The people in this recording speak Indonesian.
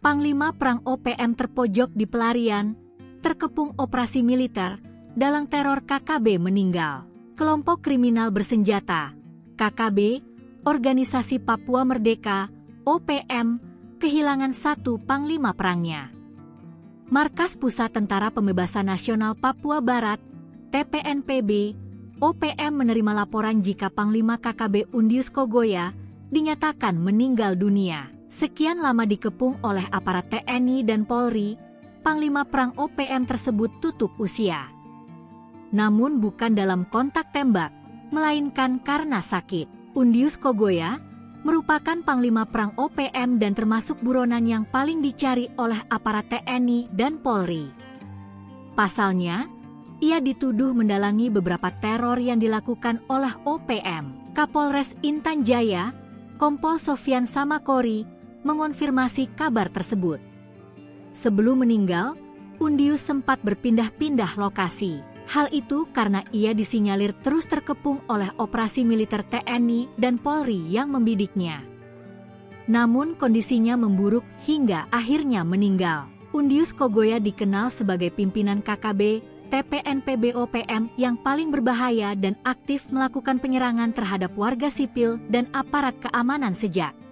Panglima Perang OPM terpojok di pelarian, terkepung operasi militer, dalang teror KKB meninggal. Kelompok kriminal bersenjata, KKB, Organisasi Papua Merdeka, OPM, kehilangan satu panglima perangnya. Markas Pusat Tentara Pembebasan Nasional Papua Barat, TPNPB, OPM menerima laporan jika Panglima KKB Undius Kogoya dinyatakan meninggal dunia. Sekian lama dikepung oleh aparat TNI dan Polri, Panglima Perang OPM tersebut tutup usia. Namun bukan dalam kontak tembak, melainkan karena sakit. Undius Kogoya merupakan Panglima Perang OPM dan termasuk buronan yang paling dicari oleh aparat TNI dan Polri. Pasalnya, ia dituduh mendalangi beberapa teror yang dilakukan oleh OPM. Kapolres Intan Jaya, Kompol Sofyan Samakori, mengonfirmasi kabar tersebut. Sebelum meninggal, Undius sempat berpindah-pindah lokasi. Hal itu karena ia disinyalir terus terkepung oleh operasi militer TNI dan Polri yang membidiknya. Namun kondisinya memburuk hingga akhirnya meninggal. Undius Kogoya dikenal sebagai pimpinan KKB, TPNPB OPM yang paling berbahaya dan aktif melakukan penyerangan terhadap warga sipil dan aparat keamanan sejak